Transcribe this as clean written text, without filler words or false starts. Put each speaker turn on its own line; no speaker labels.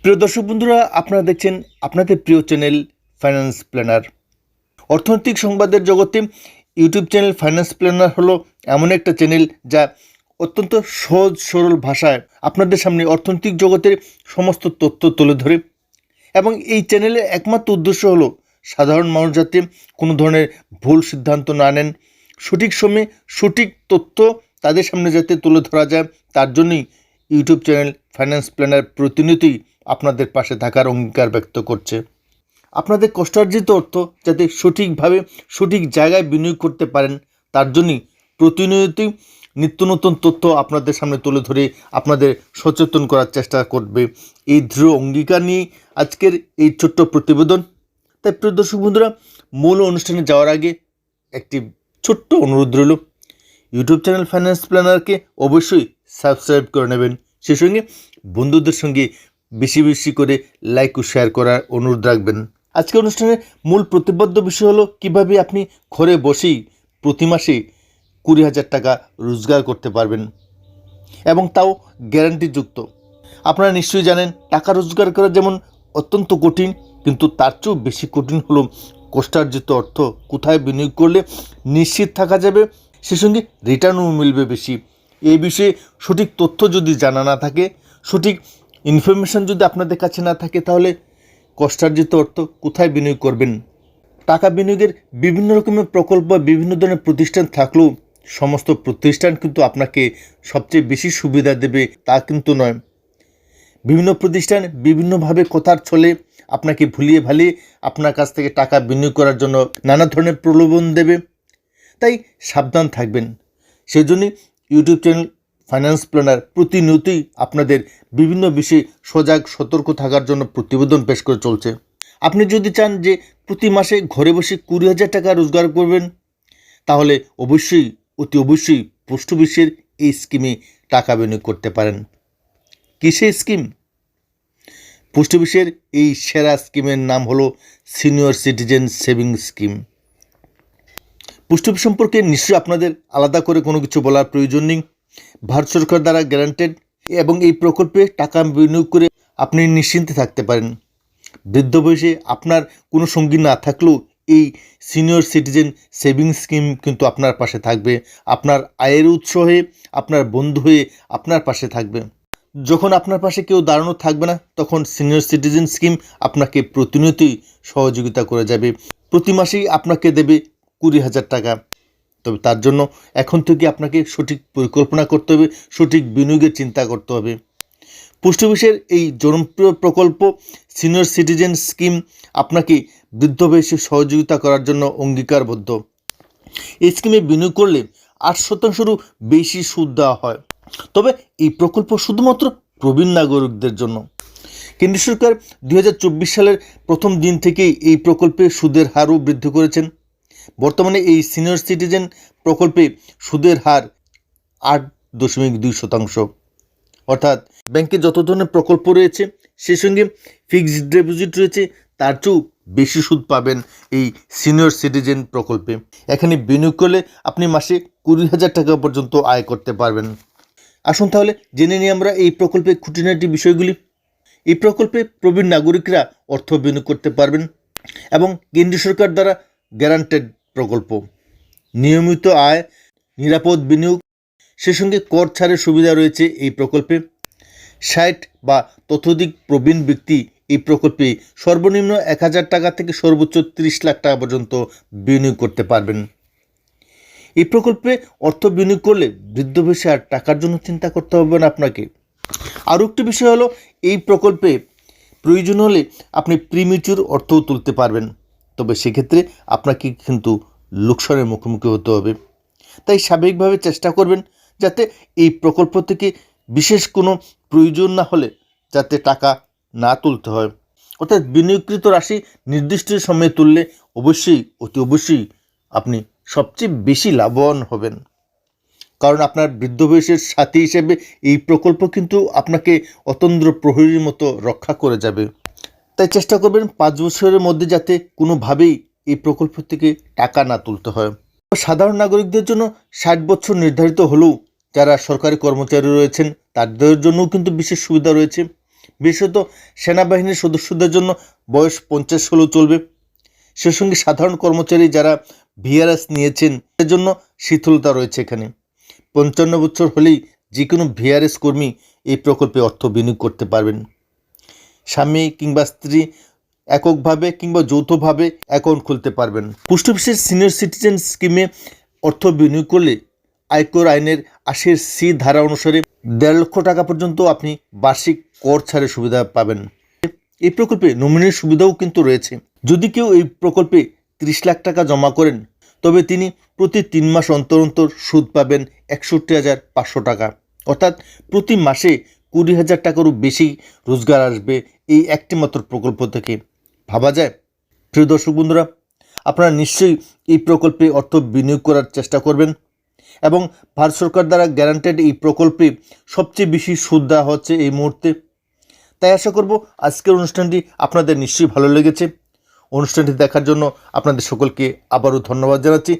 প্রিয় দর্শক বন্ধুরা, আপনারা দেখছেন আপনাদের প্রিয় চ্যানেল ফাইন্যান্স প্ল্যানার। অর্থনৈতিক সংবাদের জগতে ইউটিউব চ্যানেল ফাইন্যান্স প্ল্যানার হলো এমন একটা চ্যানেল যা অত্যন্ত সহজ সরল ভাষায় আপনাদের সামনে অর্থনৈতিক জগতের সমস্ত তথ্য তুলে ধরে, এবং এই চ্যানেলের একমাত্র উদ্দেশ্য হলো সাধারণ মানুষ যাতে কোনো ধরনের ভুল সিদ্ধান্ত না নেন, সঠিক সময়ে সঠিক তথ্য তাদের সামনে যাতে তুলে ধরা যায়, তার জন্যই ইউটিউব চ্যানেল ফাইন্যান্স প্ল্যানার প্রতিনিয়তই আপনাদের পাশে থাকার অঙ্গীকার ব্যক্ত করছে। আপনাদের কষ্টার্জিত অর্থ যাতে সঠিকভাবে সঠিক জায়গায় বিনিয়োগ করতে পারেন, তার জন্যই প্রতিনিয়তই নিত্য নতুন তথ্য আপনাদের সামনে তুলে ধরে আপনাদের সচেতন করার চেষ্টা করবে। এই দৃঢ় অঙ্গীকার নিয়ে আজকের এই ছোট্ট প্রতিবেদন। তাই প্রিয় দর্শক বন্ধুরা, মূল অনুষ্ঠানে যাওয়ার আগে একটি ছোট্ট অনুরোধ রইল, ইউটিউব চ্যানেল ফাইন্যান্স প্ল্যানারকে অবশ্যই সাবস্ক্রাইব করে নেবেন। সেই সঙ্গে বন্ধুদের সঙ্গে বেশি বেশি করে লাইক ও শেয়ার করার অনুরোধ রাখবেন। আজকের অনুষ্ঠানের মূল প্রতিবদ্ধ বিষয় হলো কীভাবে আপনি ঘরে বসেই প্রতি মাসে 20,000 টাকা রোজগার করতে পারবেন, এবং তাও গ্যারান্টিযুক্ত। আপনারা নিশ্চয়ই জানেন, টাকা রোজগার করা যেমন অত্যন্ত কঠিন, কিন্তু তার চেয়েও বেশি কঠিন হলো কষ্টার্জিত অর্থ কোথায় বিনিয়োগ করলে নিশ্চিত থাকা যাবে, সে সঙ্গে রিটার্নও মিলবে বেশি। এই বিষয়ে সঠিক তথ্য যদি জানা না থাকে, সঠিক ইনফরমেশান যদি আপনাদের কাছে না থাকে, তাহলে কষ্টার্জিত অর্থ কোথায় বিনিয়োগ করবেন? টাকা বিনিয়োগের বিভিন্ন রকমের প্রকল্প, বিভিন্ন ধরনের প্রতিষ্ঠান থাকলেও সমস্ত প্রতিষ্ঠান কিন্তু আপনাকে সবচেয়ে বেশি সুবিধা দেবে তা কিন্তু নয়। বিভিন্ন প্রতিষ্ঠান বিভিন্নভাবে কথার ছলে আপনাকে ভুলিয়ে ভালিয়ে আপনার কাছ থেকে টাকা বিনিয়োগ করার জন্য নানা ধরনের প্রলোভন দেবে। তাই সাবধান থাকবেন। সেজন্যই ইউটিউব চ্যানেল ফাইন্যান্স প্ল্যানার প্রতিনিয়তই আপনাদের বিভিন্ন বিষয়ে সজাগ সতর্ক থাকার জন্য প্রতিবেদন পেশ করে চলছে। আপনি যদি চান যে প্রতি মাসে ঘরে বসে 20,000 টাকা রোজগার করবেন, তাহলে অবশ্যই অতি অবশ্যই পোস্ট অফিসের এই স্কিমে টাকা বিনিয়োগ করতে পারেন। কিসের স্কিম? পোস্ট অফিসের এই সেরা স্কিমের নাম হলো senior citizen savings scheme. Post office সম্পর্কে নিশ্চয়ই আপনাদের আলাদা করে কোনো কিছু বলার প্রয়োজন নেই। ভারত সরকার দ্বারা গ্যারান্টেড, এবং এই প্রকল্পে টাকা বিনিয়োগ করে আপনি নিশ্চিন্তে থাকতে পারেন। বৃদ্ধ বয়সে আপনার কোনো সঙ্গী না থাকলেও এই সিনিয়র সিটিজেন সেভিংস স্কিম কিন্তু আপনার পাশে থাকবে, আপনার আয়ের উৎস হয়ে, আপনার বন্ধু হয়ে আপনার পাশে থাকবে। যখন আপনার পাশে কেউ দাঁড়ানো থাকবে না, তখন সিনিয়র সিটিজেন স্কিম আপনাকে প্রতিনিয়তই সহযোগিতা করে যাবে। প্রতি মাসেই আপনাকে দেবে 20,000 টাকা। তবে তার জন্য এখন থেকে আপনাকে সঠিক পরিকল্পনা করতে হবে, সঠিক বিনিয়োগের চিন্তা করতে হবে। পোস্ট অফিসের এই জনপ্রিয় প্রকল্প সিনিয়র সিটিজেন স্কিম আপনাকে বৃদ্ধ বয়সে সহযোগিতা করার জন্য অঙ্গীকারবদ্ধ। এই স্কিমে বিনিয়োগ করলে 8%-রও বেশি সুদ দেওয়া হয়। তবে এই প্রকল্প শুধুমাত্র প্রবীণ নাগরিকদের জন্য। কেন্দ্র সরকার 2024 সালের প্রথম দিন থেকেই এই প্রকল্পে সুদের হারও বৃদ্ধি করেছেন। বর্তমানে এই সিনিয়র সিটিজেন প্রকল্পে সুদের হার 8.2%। অর্থাৎ ব্যাংকে যত ধরনের প্রকল্প রয়েছে, সেই সঙ্গে ফিক্সড ডিপোজিট রয়েছে, তার চেয়েও বেশি সুদ পাবেন এই সিনিয়র সিটিজেন প্রকল্পে। এখানে বিনিয়োগ করলে আপনি মাসে 20,000 টাকা পর্যন্ত আয় করতে পারবেন। আসুন তাহলে জেনে নিই আমরা এই প্রকল্পের খুঁটিনাটি বিষয়গুলি। এই প্রকল্পে প্রবীণ নাগরিকরা অর্থ বিনিয়োগ করতে পারবেন, এবং কেন্দ্রীয় সরকার দ্বারা গ্যারান্টেড প্রকল্প। নিয়মিত আয়, নিরাপদ বিনিয়োগ, সে সঙ্গে কর ছাড়ের সুবিধা রয়েছে এই প্রকল্পে। 60 বা ততোধিক প্রবীণ ব্যক্তি এই প্রকল্পে সর্বনিম্ন 1,000 টাকা থেকে সর্বোচ্চ 30 লাখ টাকা পর্যন্ত বিনিয়োগ করতে পারবেন। এই প্রকল্পে অর্থ বিনিয়োগ করলে বৃদ্ধ বয়সে আর টাকার জন্য চিন্তা করতে হবে না আপনাকে। আরও একটি বিষয় হলো, এই প্রকল্পে প্রয়োজন হলে আপনি প্রিমিটিউর অর্থও তুলতে পারবেন। তবে সেক্ষেত্রে আপনাকে কিন্তু লোকসানের মুখোমুখি হতে হবে। তাই স্বাভাবিকভাবে চেষ্টা করবেন যাতে এই প্রকল্প থেকে বিশেষ কোনো প্রয়োজন না হলে যাতে টাকা না তুলতে হয়। অর্থাৎ বিনিয়োগকৃত রাশি নির্দিষ্ট সময়ে তুললে অবশ্যই অতি অবশ্যই আপনি সবচেয়ে বেশি লাভবান হবেন, কারণ আপনার বৃদ্ধ বয়সের সাথী হিসেবে এই প্রকল্প কিন্তু আপনাকে অতন্দ্র প্রহরীর মতো রক্ষা করে যাবে। তাই চেষ্টা করবেন 5 বছরের মধ্যে যাতে কোনোভাবেই এই প্রকল্প থেকে টাকা না তুলতে হয়। সাধারণ নাগরিকদের জন্য 60 বছর নির্ধারিত হলেও যারা সরকারি কর্মচারী রয়েছেন তাদের জন্যও কিন্তু বিশেষ সুবিধা রয়েছে। বিশেষত সেনাবাহিনীর সদস্যদের জন্য বয়স 50 হলেও চলবে। সে সঙ্গে সাধারণ কর্মচারী যারা ভিআরএস নিয়েছেন তাদের জন্য শিথিলতা রয়েছে এখানে। 55 বছর হলেই যে কোনো ভিআরএস কর্মী এই প্রকল্পে অর্থ বিনিয়োগ করতে পারবেন। স্বামী কিংবা স্ত্রী এককভাবে কিংবা যৌথভাবে অ্যাকাউন্ট খুলতে পারবেন। পোস্ট অফিসের সিনিয়র সিটিজেন স্কিমে অর্থ বিনিয়োগ করলে আয়কর আইনের 80C ধারা অনুসারে 1.5 লক্ষ টাকা পর্যন্ত আপনি বার্ষিক কর ছাড়ের সুবিধা পাবেন। এই প্রকল্পে নমিনির সুবিধাও কিন্তু রয়েছে। যদি কেউ এই প্রকল্পে 30 লাখ টাকা জমা করেন তবে তিনি প্রতি 3 মাস অন্তর অন্তর সুদ পাবেন 61,500 টাকা, অর্থাৎ প্রতি মাসে 20,000 টাকারও বেশি রোজগার আসবে এই একটি মাত্র প্রকল্প থেকে। ভাবা যায়? প্রিয় দর্শক বন্ধুরা, আপনারা নিশ্চয়ই এই প্রকল্পে অর্থ বিনিয়োগ করার চেষ্টা করবেন এবং ভারত সরকার দ্বারা গ্যারান্টেড এই প্রকল্পে সবচেয়ে বেশি সুদ দেওয়া হচ্ছে এই মুহূর্তে। তাই আশা করব আজকের অনুষ্ঠানটি আপনাদের নিশ্চয়ই ভালো লেগেছে। অনুষ্ঠানটি দেখার জন্য আপনাদের সকলকে আবারও ধন্যবাদ জানাচ্ছি।